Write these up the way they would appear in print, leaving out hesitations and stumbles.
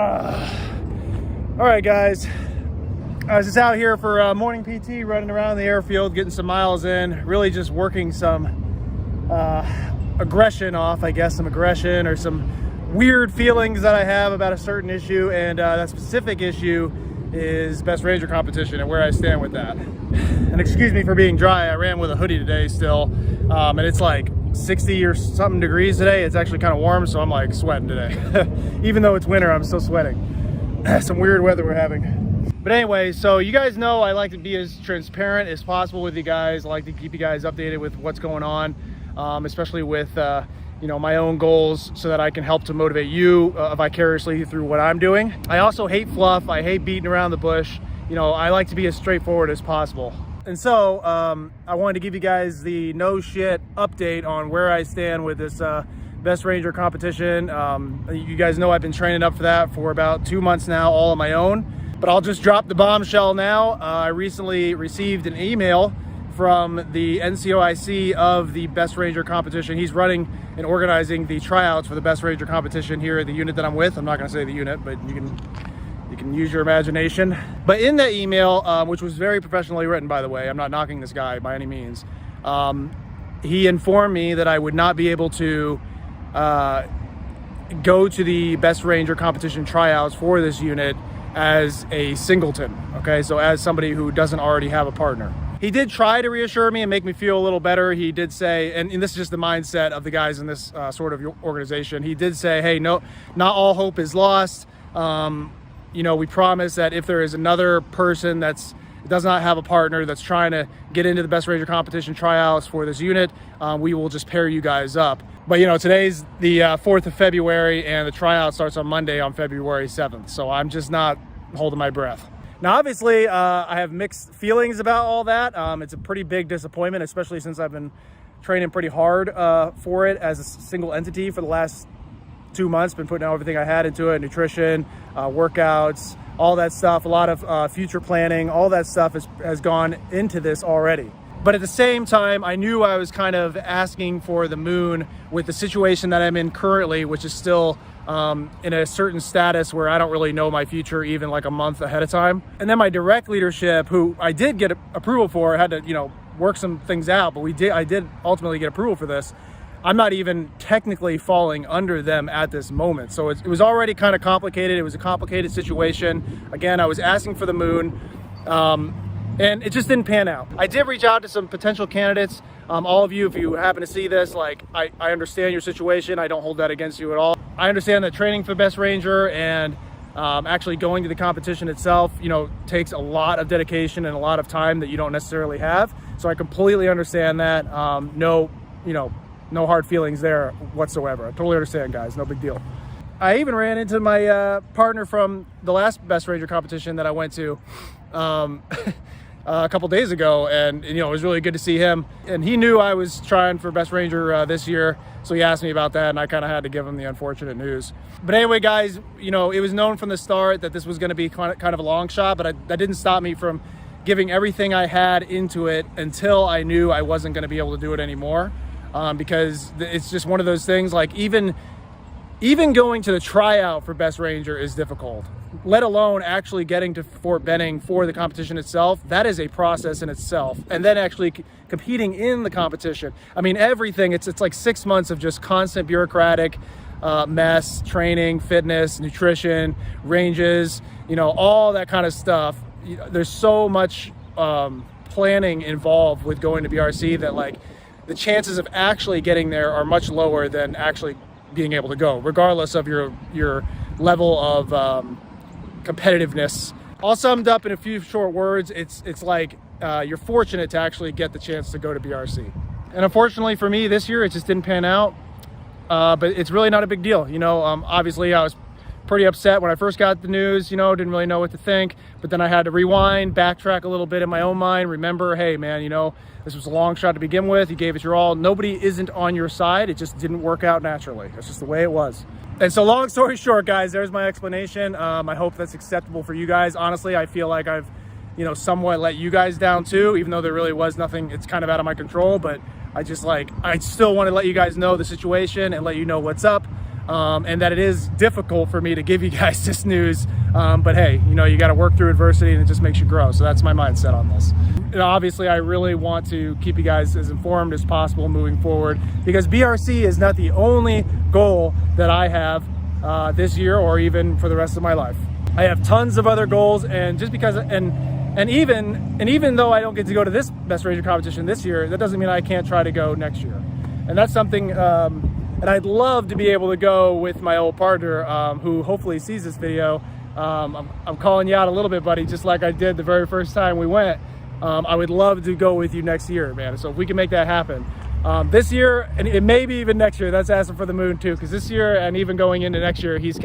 All right, guys. I was just out here for morning PT, running around the airfield, getting some miles in, really just working some aggression off, I guess, some aggression or some weird feelings that I have about a certain issue, and that specific issue is Best Ranger competition and where I stand with that. And excuse me for being dry, I ran with a hoodie today still, and it's like 60 or something degrees today. It's actually kind of warm, so I'm like sweating today. Even though it's winter, I'm still sweating. Some weird weather we're having. But anyway, so you guys know I like to be as transparent as possible with you guys. I like to keep you guys updated with what's going on, especially with you know, my own goals, so that I can help to motivate you vicariously through what I'm doing. I also hate fluff. I hate beating around the bush. You know, I like to be as straightforward as possible. And so I wanted to give you guys the no shit update on where I stand with this Best Ranger competition. You guys know I've been training up for that for about 2 months now, all on my own. But I'll just drop the bombshell now. I recently received an email from the NCOIC of the Best Ranger competition. He's running and organizing the tryouts for the Best Ranger competition here at the unit that I'm with. I'm not gonna say the unit, but you can use your imagination. But in that email, which was very professionally written, by the way, I'm not knocking this guy by any means, he informed me that I would not be able to go to the Best Ranger competition tryouts for this unit as a singleton, okay? So as somebody who doesn't already have a partner. He did try to reassure me and make me feel a little better. He did say, and this is just the mindset of the guys in this sort of organization, he did say, hey, no, not all hope is lost. You know, we promise that if there is another person that does not have a partner that's trying to get into the Best Ranger competition tryouts for this unit, we will just pair you guys up. But you know, today's the 4th of February and the tryout starts on Monday on February 7th. So I'm just not holding my breath. Now, obviously, I have mixed feelings about all that. It's a pretty big disappointment, especially since I've been training pretty hard for it as a single entity for the last 2 months, been putting everything I had into it, nutrition, workouts, all that stuff, a lot of future planning, all that stuff has gone into this already. But at the same time, I knew I was kind of asking for the moon with the situation that I'm in currently, which is still in a certain status where I don't really know my future even like a month ahead of time. And then my direct leadership, who I did get approval for, had to, you know, work some things out, but I did ultimately get approval for this. I'm not even technically falling under them at this moment. So it was already kind of complicated. It was a complicated situation. Again, I was asking for the moon, and it just didn't pan out. I did reach out to some potential candidates. All of you, if you happen to see this, like, I understand your situation. I don't hold that against you at all. I understand that training for Best Ranger and actually going to the competition itself, you know, takes a lot of dedication and a lot of time that you don't necessarily have. So I completely understand that. No hard feelings there whatsoever. I totally understand, guys. No big deal. I even ran into my partner from the last Best Ranger competition that I went to a couple days ago, and you know, it was really good to see him. And he knew I was trying for Best Ranger this year, so he asked me about that, and I kind of had to give him the unfortunate news. But anyway, guys, you know, it was known from the start that this was going to be kind of a long shot, but that didn't stop me from giving everything I had into it until I knew I wasn't going to be able to do it anymore. Because it's just one of those things, like even going to the tryout for Best Ranger is difficult, let alone actually getting to Fort Benning for the competition itself. That is a process in itself. And then actually competing in the competition. I mean, everything, it's like 6 months of just constant bureaucratic mess, training, fitness, nutrition, ranges, you know, all that kind of stuff. There's so much planning involved with going to BRC that, like, the chances of actually getting there are much lower than actually being able to go, regardless of your level of competitiveness. All summed up in a few short words, it's like you're fortunate to actually get the chance to go to BRC. And unfortunately for me this year, it just didn't pan out, but it's really not a big deal. You know, obviously I was pretty upset when I first got the news, you know, didn't really know what to think, but then I had to rewind, backtrack a little bit in my own mind, remember, hey man, you know, this was a long shot to begin with. You gave it your all. Nobody isn't on your side. It just didn't work out naturally. That's just the way it was. And so long story short, guys, there's my explanation. I hope that's acceptable for you guys. Honestly, I feel like I've, you know, somewhat let you guys down too, even though there really was nothing. It's kind of out of my control, but I still want to let you guys know the situation and let you know what's up. and that it is difficult for me to give you guys this news. But hey, you know, you got to work through adversity and it just makes you grow. So that's my mindset on this. And obviously, I really want to keep you guys as informed as possible moving forward, because BRC is not the only goal that I have this year or even for the rest of my life. I have tons of other goals, and just because and even though I don't get to go to this Best Ranger competition this year, that doesn't mean I can't try to go next year. And that's something, and I'd love to be able to go with my old partner, who hopefully sees this video. I'm calling you out a little bit, buddy, just like I did the very first time we went. I would love to go with you next year, man. So if we can make that happen. This year, and it may be even next year, that's asking for the moon too, because this year and even going into next year, he's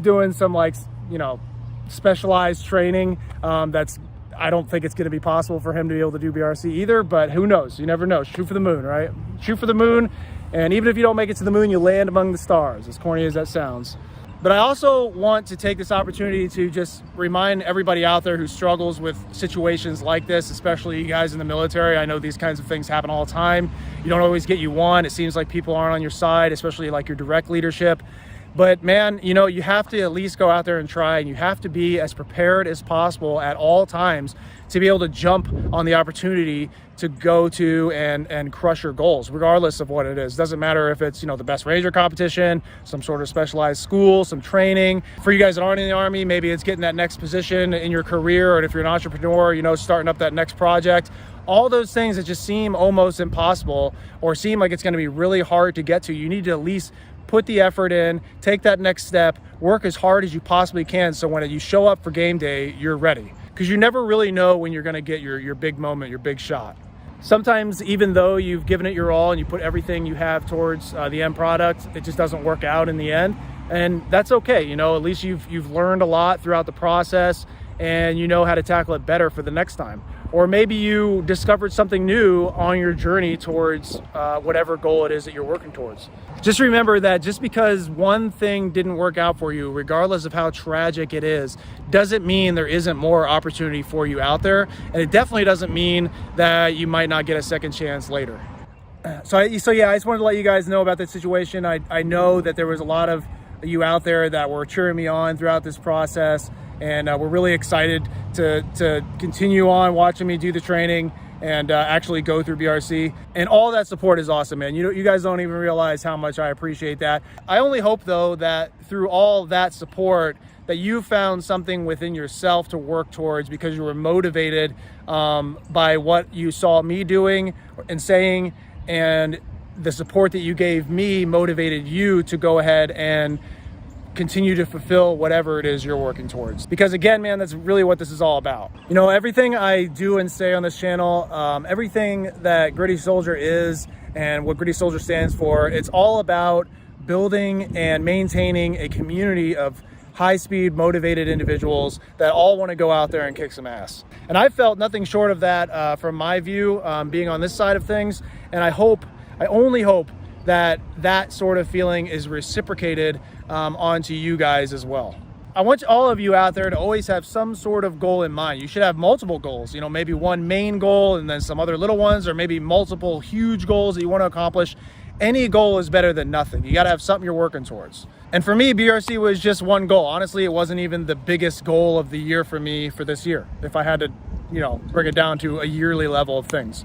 doing some, like, you know, specialized training. I don't think it's going to be possible for him to be able to do BRC either, but who knows? You never know. Shoot for the moon, right? Shoot for the moon, and even if you don't make it to the moon, you land among the stars, as corny as that sounds. But I also want to take this opportunity to just remind everybody out there who struggles with situations like this, especially you guys in the military. I know these kinds of things happen all the time. You don't always get you one. It seems like people aren't on your side, especially like your direct leadership. But man, you know, you have to at least go out there and try, and you have to be as prepared as possible at all times to be able to jump on the opportunity to go to and crush your goals, regardless of what it is. Doesn't matter if it's, you know, the Best Ranger competition, some sort of specialized school, some training. For you guys that aren't in the Army, maybe it's getting that next position in your career, or if you're an entrepreneur, you know, starting up that next project. All those things that just seem almost impossible or seem like it's going to be really hard to get to, you need to at least put the effort in, take that next step, work as hard as you possibly can, so when you show up for game day, you're ready. Because you never really know when you're going to get your big moment, your big shot. Sometimes, even though you've given it your all and you put everything you have towards the end product, it just doesn't work out in the end. And that's okay. You know, at least you've learned a lot throughout the process, and you know how to tackle it better for the next time. Or maybe you discovered something new on your journey towards whatever goal it is that you're working towards. Just remember that just because one thing didn't work out for you, regardless of how tragic it is, doesn't mean there isn't more opportunity for you out there. And it definitely doesn't mean that you might not get a second chance later. So yeah, I just wanted to let you guys know about that situation. I know that there was a lot of you out there that were cheering me on throughout this process. And we're really excited to continue on watching me do the training and actually go through BRC. And all that support is awesome, man. You guys don't even realize how much I appreciate that. I only hope, though, that through all that support, that you found something within yourself to work towards, because you were motivated by what you saw me doing and saying, and the support that you gave me motivated you to go ahead and continue to fulfill whatever it is you're working towards. Because again, man, that's really what this is all about. You know, everything I do and say on this channel, everything that Gritty Soldier is and what Gritty Soldier stands for, it's all about building and maintaining a community of high-speed, motivated individuals that all want to go out there and kick some ass. And I felt nothing short of that from my view, being on this side of things. And I only hope that sort of feeling is reciprocated onto you guys as well. I want all of you out there to always have some sort of goal in mind. You should have multiple goals, you know, maybe one main goal and then some other little ones, or maybe multiple huge goals that you want to accomplish. Any goal is better than nothing. You got to have something you're working towards. And for me, BRC was just one goal. Honestly, it wasn't even the biggest goal of the year for me for this year, if I had to, you know, bring it down to a yearly level of things.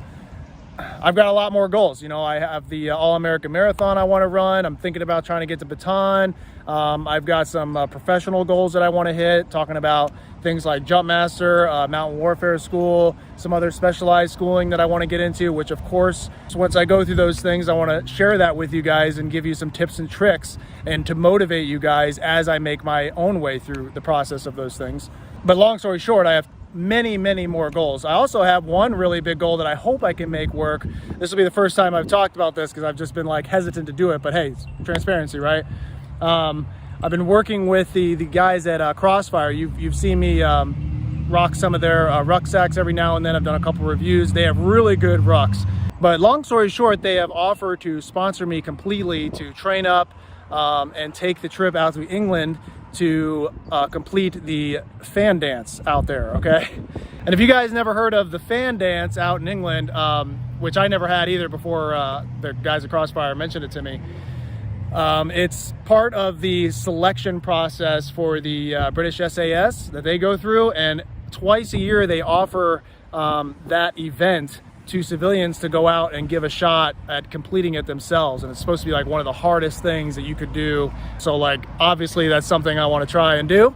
I've got a lot more goals. You know, I have the All-American Marathon I want to run. I'm thinking about trying to get to Baton. I've got some professional goals that I want to hit, talking about things like Jumpmaster, Mountain Warfare School, some other specialized schooling that I want to get into, which of course, once I go through those things, I want to share that with you guys and give you some tips and tricks and to motivate you guys as I make my own way through the process of those things. But long story short, I have many more goals. I also have one really big goal that I hope I can make work. This will be the first time I've talked about this because I've just been like hesitant to do it, but hey, it's transparency, right? I've been working with the guys at Crossfire. You've seen me rock some of their rucksacks every now and then. I've done a couple reviews. They have really good rucks. But long story short, they have offered to sponsor me completely to train up and take the trip out to England to complete the fan dance out there, okay? And if you guys never heard of the fan dance out in England, which I never had either before the guys at Crossfire mentioned it to me, It's part of the selection process for the British SAS that they go through, and twice a year they offer that event to civilians to go out and give a shot at completing it themselves. And it's supposed to be like one of the hardest things that you could do. So like, obviously that's something I want to try and do.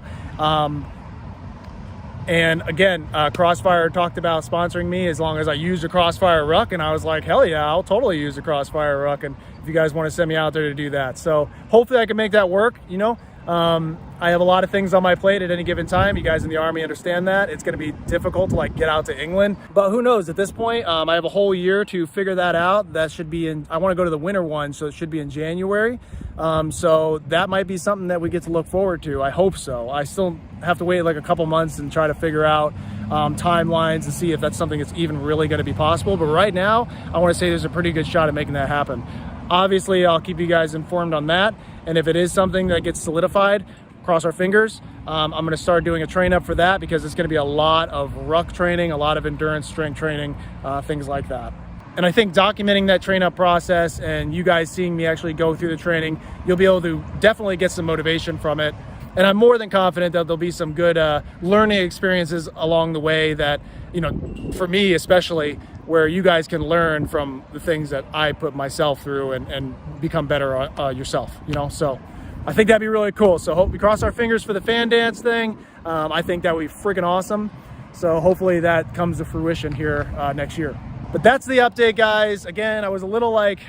And again, Crossfire talked about sponsoring me as long as I use a Crossfire ruck, and I was like, hell yeah, I'll totally use a Crossfire ruck, and if you guys want to send me out there to do that. So hopefully I can make that work. You know, I have a lot of things on my plate at any given time. You guys in the Army understand that. It's going to be difficult to like get out to England, but who knows at this point. I have a whole year to figure that out. That should be in, I want to go to the winter one, so it should be in January. So that might be something that we get to look forward to. I hope so. I still have to wait like a couple months and try to figure out timelines and see if that's something that's even really going to be possible. But right now, I want to say there's a pretty good shot at making that happen. Obviously, I'll keep you guys informed on that. And if it is something that gets solidified, cross our fingers, I'm going to start doing a train up for that, because it's going to be a lot of ruck training, a lot of endurance strength training, things like that. And I think documenting that train up process and you guys seeing me actually go through the training, you'll be able to definitely get some motivation from it. And I'm more than confident that there'll be some good learning experiences along the way that, you know, for me especially, where you guys can learn from the things that I put myself through and become better yourself, you know? So I think that'd be really cool. So hope we cross our fingers for the fan dance thing. I think that would be freaking awesome. So hopefully that comes to fruition here next year. But that's the update, guys. Again, I was a little like,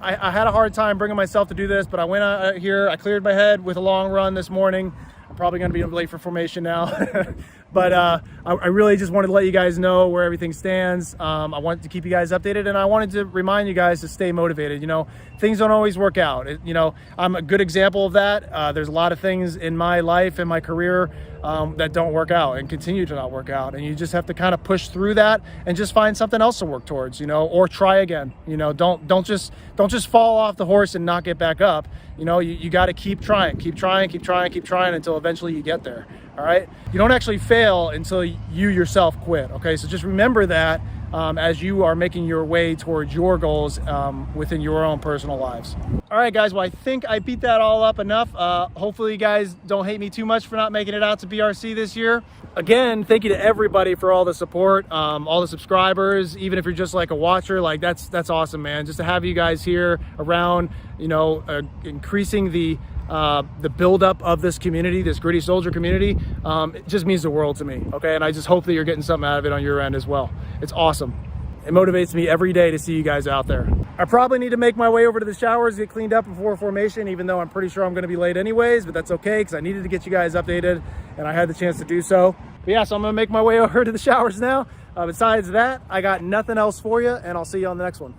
I had a hard time bringing myself to do this, but I went out here, I cleared my head with a long run this morning. I'm probably gonna be late for formation now. But I really just wanted to let you guys know where everything stands. I wanted to keep you guys updated, and I wanted to remind you guys to stay motivated. You know, things don't always work out. You know, I'm a good example of that. There's a lot of things in my life and my career that don't work out and continue to not work out. And you just have to kind of push through that and just find something else to work towards, you know, or try again. You know, don't just fall off the horse and not get back up. You know, you got to keep trying until eventually you get there. All right. You don't actually fail until you yourself quit. Okay. So just remember that as you are making your way towards your goals within your own personal lives. All right, guys. Well, I think I beat that all up enough. Hopefully you guys don't hate me too much for not making it out to BRC this year. Again, thank you to everybody for all the support, all the subscribers, even if you're just like a watcher, like that's awesome, man. Just to have you guys here around, you know, increasing the buildup of this community, this Gritty Soldier community, it just means the world to me. Okay. And I just hope that you're getting something out of it on your end as well. It's awesome. It motivates me every day to see you guys out there. I probably need to make my way over to the showers, get cleaned up before formation, even though I'm pretty sure I'm going to be late anyways, but that's okay because I needed to get you guys updated and I had the chance to do so. But yeah, so I'm going to make my way over to the showers now. Besides that, I got nothing else for you, and I'll see you on the next one.